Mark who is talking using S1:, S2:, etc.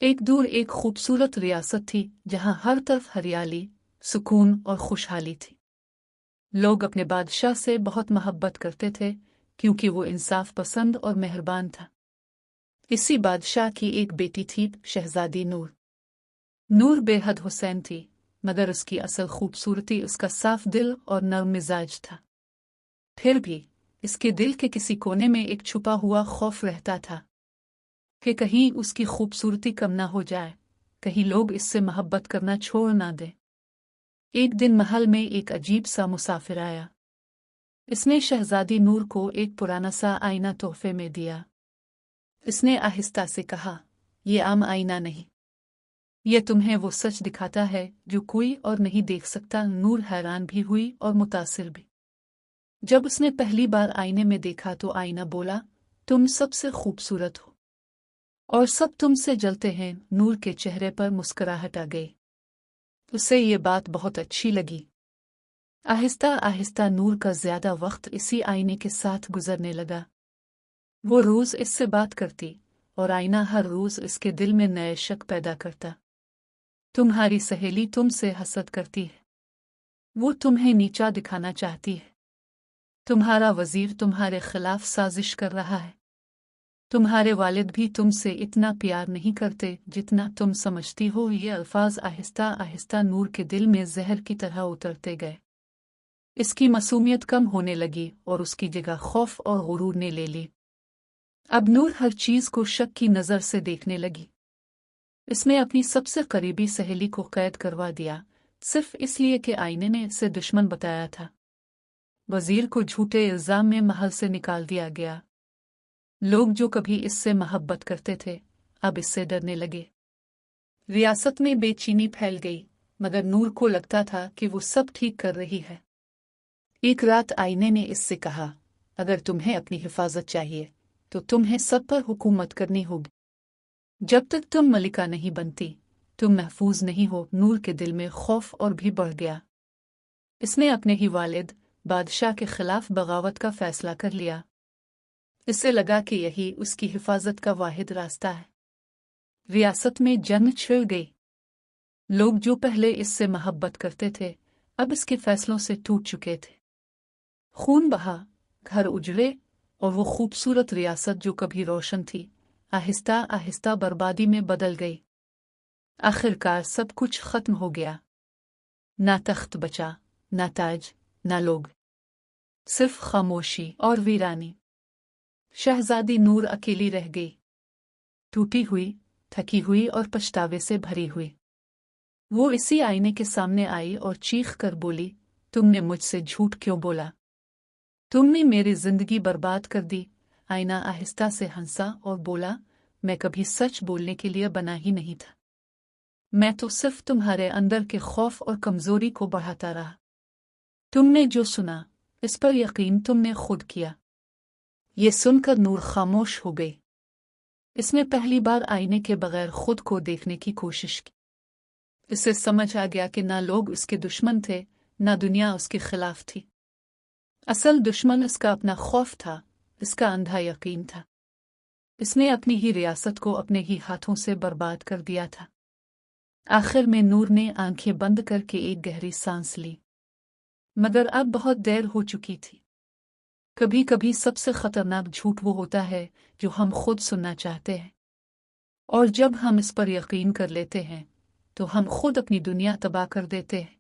S1: एक दूर एक खूबसूरत रियासत थी जहां हर तरफ हरियाली, सुकून और खुशहाली थी। लोग अपने बादशाह से बहुत मोहब्बत करते थे क्योंकि वो इंसाफ पसंद और मेहरबान था। इसी बादशाह की एक बेटी थी, शहजादी नूर। नूर बेहद हुसैन थी, मगर उसकी असल खूबसूरती उसका साफ दिल और नर्म मिजाज था। फिर भी इसके दिल के किसी कोने में एक छुपा हुआ खौफ रहता था कि कहीं उसकी खूबसूरती कम ना हो जाए, कहीं लोग इससे मोहब्बत करना छोड़ ना दें। एक दिन महल में एक अजीब सा मुसाफिर आया। इसने शहजादी नूर को एक पुराना सा आईना तोहफे में दिया। इसने आहिस्ता से कहा, यह आम आईना नहीं, यह तुम्हें वो सच दिखाता है जो कोई और नहीं देख सकता। नूर हैरान भी हुई और मुतासिर भी। जब उसने पहली बार आईने में देखा तो आईना बोला, तुम सबसे खूबसूरत हो और सब तुमसे जलते हैं। नूर के चेहरे पर मुस्कुराहट आ गई। उसे ये बात बहुत अच्छी लगी। आहिस्ता आहिस्ता नूर का ज्यादा वक्त इसी आईने के साथ गुजरने लगा। वो रोज इससे बात करती और आईना हर रोज इसके दिल में नए शक पैदा करता। तुम्हारी सहेली तुमसे हसद करती है, वो तुम्हें नीचा दिखाना चाहती है। तुम्हारा वजीर तुम्हारे खिलाफ साजिश कर रहा है। तुम्हारे वालिद भी तुमसे इतना प्यार नहीं करते जितना तुम समझती हो। ये अल्फाज आहिस्ता आहिस्ता नूर के दिल में जहर की तरह उतरते गए। इसकी मासूमियत कम होने लगी और उसकी जगह खौफ और गुरूर ने ले ली। अब नूर हर चीज को शक की नजर से देखने लगी। इसने अपनी सबसे करीबी सहेली को कैद करवा दिया, सिर्फ इसलिए कि आईने ने इसे दुश्मन बताया था। वजीर को झूठे इल्जाम में महल से निकाल दिया गया। लोग जो कभी इससे मोहब्बत करते थे, अब इससे डरने लगे। रियासत में बेचैनी फैल गई, मगर नूर को लगता था कि वो सब ठीक कर रही है। एक रात आईने ने इससे कहा, अगर तुम्हें अपनी हिफाजत चाहिए तो तुम्हें सब पर हुकूमत करनी होगी। जब तक तुम मलिका नहीं बनती, तुम महफूज नहीं हो। नूर के दिल में खौफ और भी बढ़ गया। इसने अपने ही वालिद बादशाह के खिलाफ बगावत का फैसला कर लिया। इससे लगा कि यही उसकी हिफाजत का वाहिद रास्ता है। रियासत में जंग छिड़ गई। लोग जो पहले इससे मोहब्बत करते थे, अब इसके फैसलों से टूट चुके थे। खून बहा, घर उजड़े और वो खूबसूरत रियासत जो कभी रोशन थी, आहिस्ता आहिस्ता बर्बादी में बदल गई। आखिरकार सब कुछ खत्म हो गया। ना तख्त बचा, ना ताज, ना लोग, सिर्फ खामोशी और वीरानी। शहजादी नूर अकेली रह गई, टूटी हुई, थकी हुई और पछतावे से भरी हुई। वो इसी आईने के सामने आई और चीख कर बोली, तुमने मुझसे झूठ क्यों बोला? तुमने मेरी जिंदगी बर्बाद कर दी। आईना आहिस्ता से हंसा और बोला, मैं कभी सच बोलने के लिए बना ही नहीं था। मैं तो सिर्फ तुम्हारे अंदर के खौफ और कमजोरी को बढ़ाता रहा। तुमने जो सुना, इस पर यकीन तुमने खुद किया। ये सुनकर नूर खामोश हो गई। इसने पहली बार आईने के बगैर खुद को देखने की कोशिश की। इसे समझ आ गया कि ना लोग उसके दुश्मन थे, ना दुनिया उसके खिलाफ थी। असल दुश्मन इसका अपना खौफ था, इसका अंधा यकीन था। इसने अपनी ही रियासत को अपने ही हाथों से बर्बाद कर दिया था। आखिर में नूर ने आंखें बंद करके एक गहरी सांस ली, मगर अब बहुत देर हो चुकी थी। कभी कभी सबसे खतरनाक झूठ वो होता है जो हम खुद सुनना चाहते हैं, और जब हम इस पर यकीन कर लेते हैं तो हम खुद अपनी दुनिया तबाह कर देते हैं।